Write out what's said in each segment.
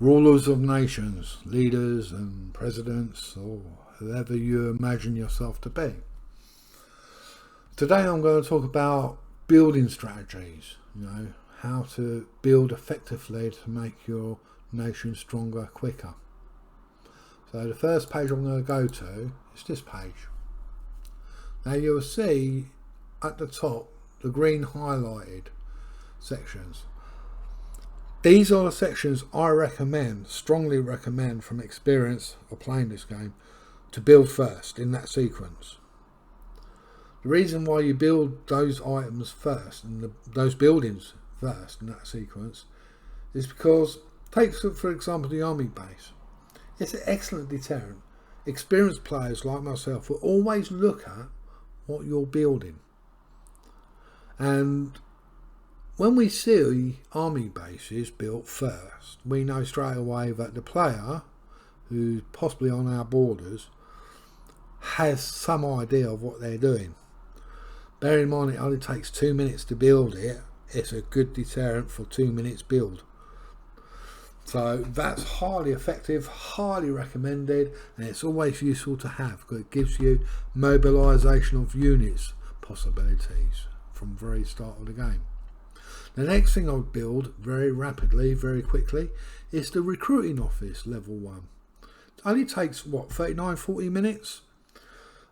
rulers of nations, leaders and presidents, or whoever you imagine yourself to be. Today I'm going to talk about building strategies, how to build effectively to make your nation stronger quicker. So the first page I'm going to go to is this page. Now you'll see at the top the green highlighted sections. These are the sections I strongly recommend from experience of playing this game, to build first in that sequence. The reason why you build those items first and those buildings first in that sequence is because, take for example the army base. It's an excellent deterrent. Experienced players like myself will always look at what you're building, and when we see army bases built first, we know straight away that the player, who's possibly on our borders, has some idea of what they're doing. Bear in mind it only takes 2 minutes to build it. It's a good deterrent for 2 minutes build. So that's highly effective, highly recommended, and it's always useful to have because it gives you mobilisation of units possibilities from the very start of the game. The next thing I would build very rapidly, very quickly, is the recruiting office level 1. It only takes 39-40 minutes,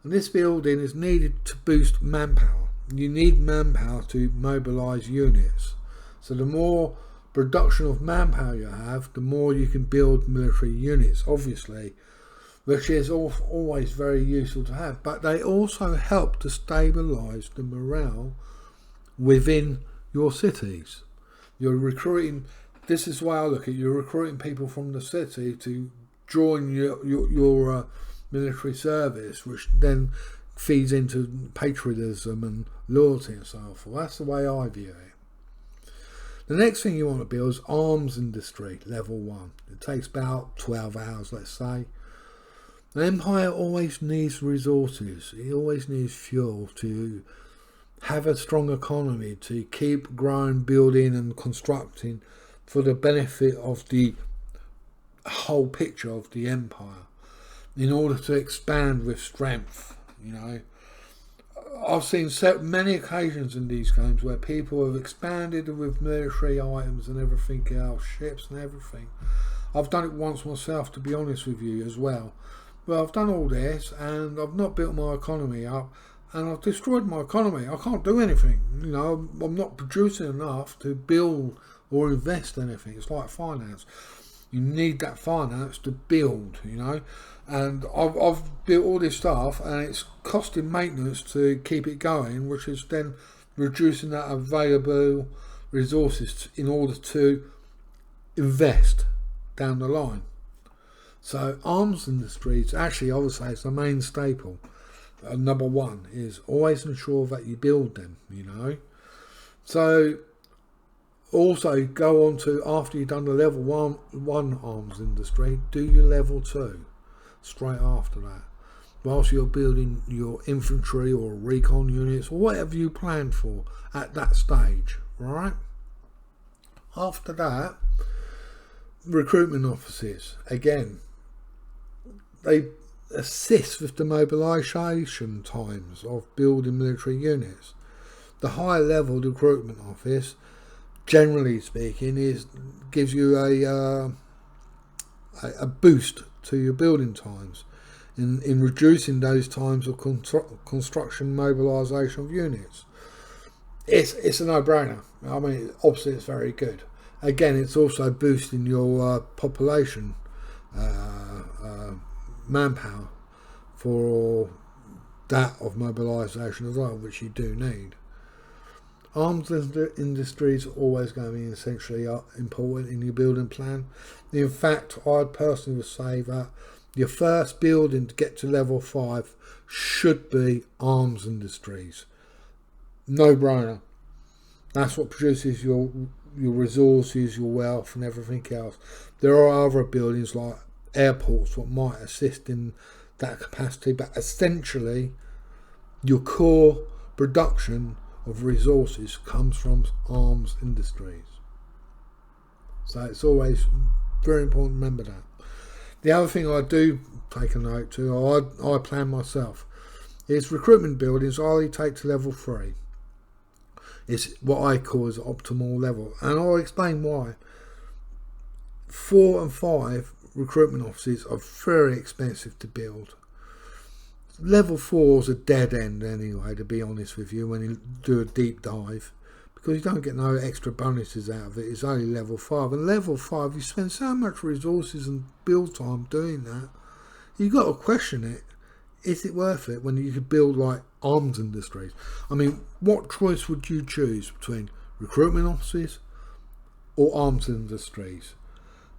and this building is needed to boost manpower. You need manpower to mobilise units. So the more production of manpower you have, the more you can build military units, obviously, which is always very useful to have. But they also help to stabilise the morale within your cities. You're recruiting, this is why I look at it, you're recruiting people from the city to join your military service, which then feeds into patriotism and loyalty and so forth. That's the way I view it. The next thing you want to build is arms industry level 1. It takes about 12 hours, let's say. An empire always needs resources. It always needs fuel to have a strong economy, to keep growing, building and constructing for the benefit of the whole picture of the empire, in order to expand with strength. I've seen so many occasions in these games where people have expanded with military items and everything else, ships and everything. I've done it once myself, to be honest with you, as well. Well, I've done all this and I've not built my economy up, and I've destroyed my economy. I can't do anything. I'm not producing enough to build or invest anything. It's like finance. You need that finance to build, And I've built all this stuff, and it's costing maintenance to keep it going, which is then reducing that available resources in order to invest down the line. So arms industries, actually, I would say, it's the main staple. Number 1 is always ensure that you build them, So also go on to, after you've done the level one arms industry, do your level 2 straight after that, whilst you're building your infantry or recon units or whatever you plan for at that stage, right? After that, recruitment offices, again, they assist with the mobilisation times of building military units. The higher level recruitment office, generally speaking, gives you a boost to your building times in reducing those times of construction mobilisation of units. It's a no-brainer. I mean, obviously it's very good. Again, it's also boosting your population manpower for that of mobilisation as well, which you do need. Arms industry is always going to be essentially important in your building plan. In fact, I personally would say that your first building to get to level 5 should be arms industries. No brainer. That's what produces your resources, your wealth and everything else. There are other buildings like airports what might assist in that capacity, but essentially your core production of resources comes from arms industries. So it's always Very important to remember that. The other thing I do take a note to, or I plan myself, is recruitment buildings I only take to level 3. It's what I call as optimal level, and I'll explain why. 4 and 5 recruitment offices are very expensive to build. Level 4 is a dead end anyway, to be honest with you, when you do a deep dive, because you don't get no extra bonuses out of it. It's only level 5, and level 5 you spend so much resources and build time doing that, you've got to question it. Is it worth it when you could build like arms industries? I mean, what choice would you choose between recruitment offices or arms industries?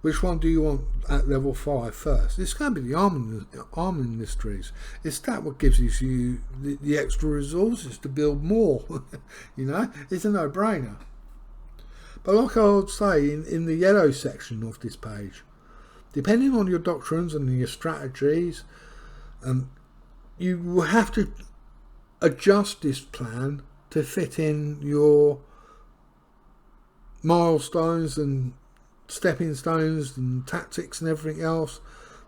Which one do you want at level 5 first? It's going to be the arm industries. It's that what gives you the extra resources to build more. You know, it's a no-brainer. But like I would say in the yellow section of this page, depending on your doctrines and your strategies, you will have to adjust this plan to fit in your milestones and stepping stones and tactics and everything else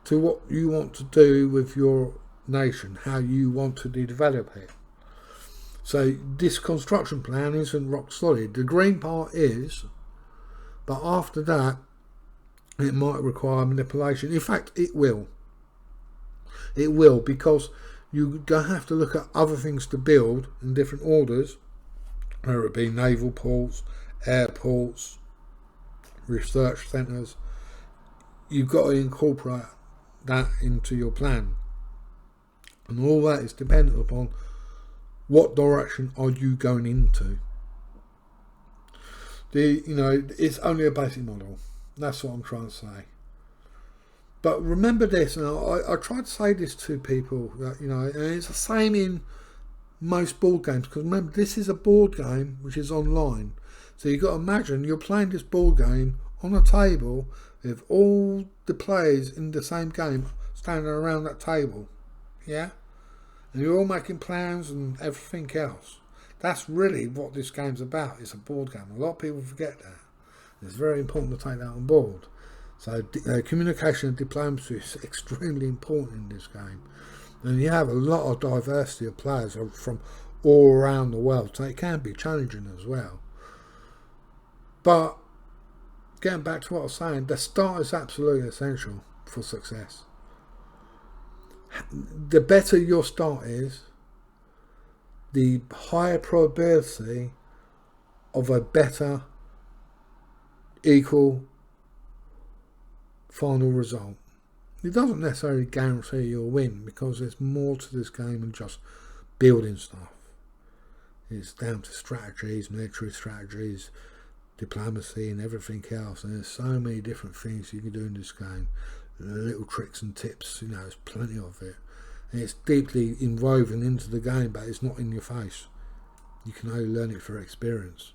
to what you want to do with your nation, how you want to develop it. So this construction plan isn't rock solid. The green part is, but after that it might require manipulation. In fact, it will. It will, because you don't have to look at other things to build in different orders, whether it be naval ports, airports, research centres. You've got to incorporate that into your plan, and all that is dependent upon what direction are you going into. It's only a basic model. That's what I'm trying to say. But remember this, and I try to say this to people, that, and it's the same in most board games, because remember, this is a board game which is online. So you've got to imagine you're playing this board game on a table with all the players in the same game standing around that table. Yeah? And you're all making plans and everything else. That's really what this game's about. It's a board game. A lot of people forget that. It's very important to take that on board. So communication and diplomacy is extremely important in this game. And you have a lot of diversity of players from all around the world, so it can be challenging as well. But getting back to what I was saying, the start is absolutely essential for success. The better your start is, the higher probability of a better, equal final result. It doesn't necessarily guarantee you'll win, because there's more to this game than just building stuff. It's down to strategies, military strategies, diplomacy and everything else, and there's so many different things you can do in this game. Little tricks and tips, there's plenty of it, and it's deeply inwoven into the game, but it's not in your face. You can only learn it through experience,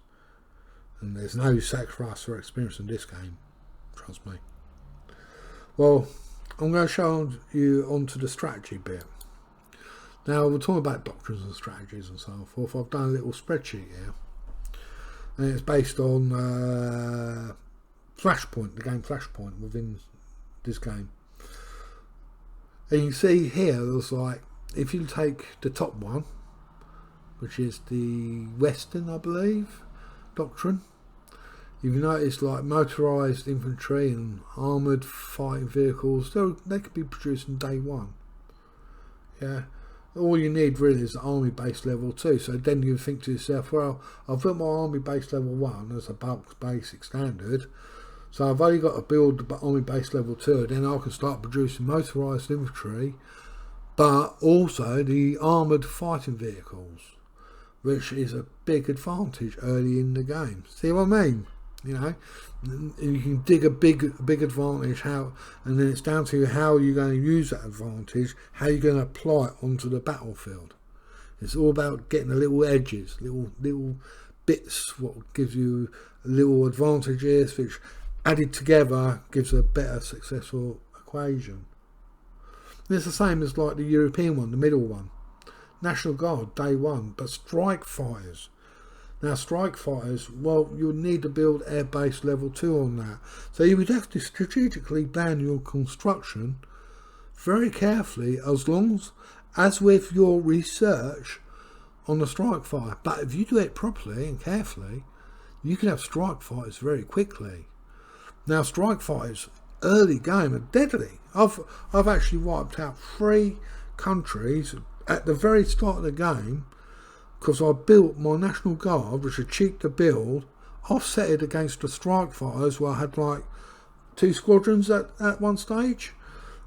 and there's no sacrifice for experience in this game, trust me. Well, I'm going to show you onto the strategy bit. Now, we're talking about doctrines and strategies and so forth. I've done a little spreadsheet here, and it's based on Flashpoint, the game Flashpoint within this game. And you can see here, there's like, if you take the top one, which is the Western, I believe, doctrine, you've noticed like motorised infantry and armoured fighting vehicles, they could be produced on day 1. Yeah. All you need really is army base level 2. So then you think to yourself, well, I've got my army base level 1 as a bulk basic standard, so I've only got to build the army base level 2, then I can start producing motorised infantry, but also the armoured fighting vehicles, which is a big advantage early in the game. See what I mean? You can dig a big advantage, and then it's down to you how you're going to use that advantage, how you're going to apply it onto the battlefield. It's all about getting the little edges, little bits, what gives you little advantages, which added together gives a better successful equation. And it's the same as like the European one, the middle one. National Guard, day 1, but strike fighters. Now strike fighters, well, you would need to build air base level 2 on that. So you would have to strategically plan your construction very carefully, as with your research on the strike fighter. But if you do it properly and carefully, you can have strike fighters very quickly. Now strike fighters early game are deadly. I've actually wiped out 3 countries at the very start of the game because I built my National Guard, which are cheap to build, offset it against the strike fighters where I had like 2 squadrons at one stage,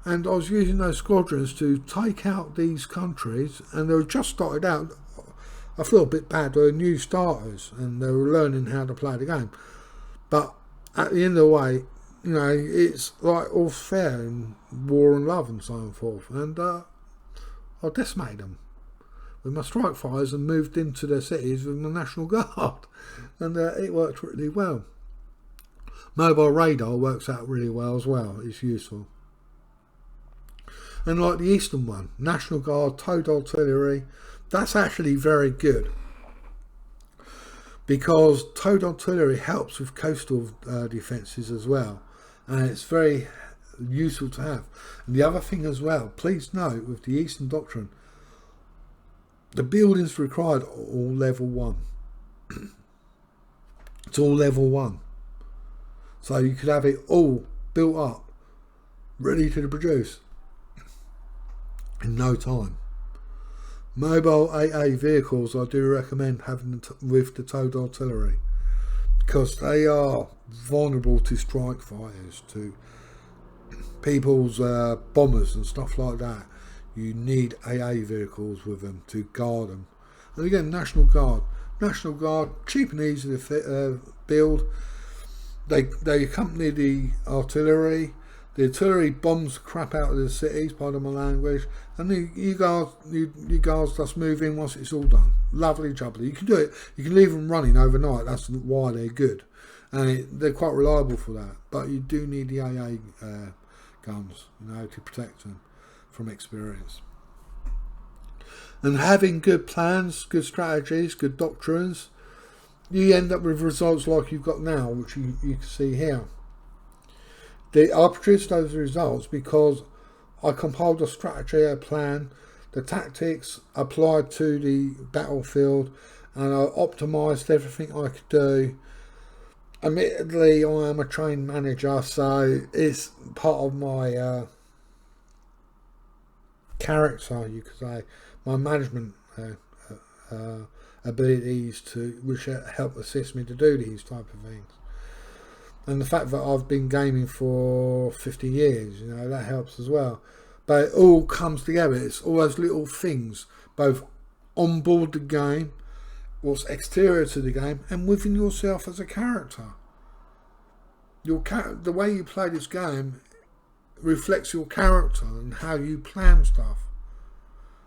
and I was using those squadrons to take out these countries, and they were just started out. I feel a bit bad, they were new starters and they were learning how to play the game, but at the end of the way, you know, it's like all fair in war and love and so forth, and I decimated them with my strike fighters and moved into their cities with my National Guard, and it worked really well. Mobile radar works out really well as well, it's useful. And like the Eastern one, National Guard, towed artillery, that's actually very good because towed artillery helps with coastal defences as well, and it's very useful to have. And the other thing as well, please note with the Eastern Doctrine, the buildings required are all level 1. It's all level 1. So you could have it all built up, ready to produce in no time. Mobile AA vehicles I do recommend having with the towed artillery because they are vulnerable to strike fighters, to people's bombers and stuff like that. You need AA vehicles with them to guard them. And again, National Guard, cheap and easy to build. They accompany the artillery. The artillery bombs the crap out of the cities, pardon my language, and you guys just move in once it's all done. Lovely jubbly. You can do it. You can leave them running overnight. That's why they're good, and they're quite reliable for that. But you do need the AA guns, you know, to protect them from experience. And having good plans, good strategies, good doctrines, you end up with results like you've got now, which you can see here. I produced those results because I compiled a strategy, a plan, the tactics applied to the battlefield, and I optimised everything I could do. Admittedly, I am a trained manager, so it's part of my character, you could say, my management abilities which help assist me to do these type of things. And the fact that I've been gaming for 50 years, you know, that helps as well. But it all comes together. It's all those little things, both on board the game, what's exterior to the game, and within yourself as a character. The way you play this game reflects your character and how you plan stuff.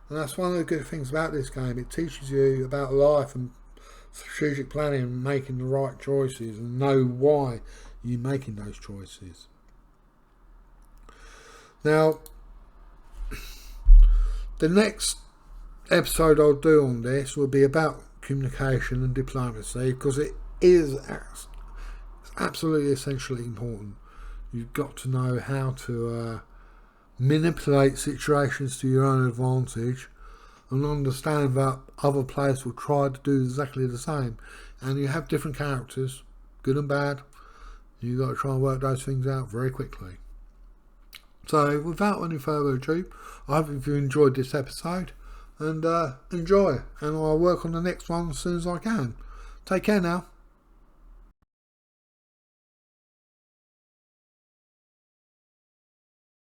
And that's one of the good things about this game. It teaches you about life and strategic planning and making the right choices and know why you're making those choices. Now, the next episode I'll do on this will be about communication and diplomacy, because it is absolutely essentially important. You've got to know how to manipulate situations to your own advantage and understand that other players will try to do exactly the same. And you have different characters, good and bad. You've got to try and work those things out very quickly. So without any further ado, I hope you enjoyed this episode and enjoy. And I'll work on the next one as soon as I can. Take care now.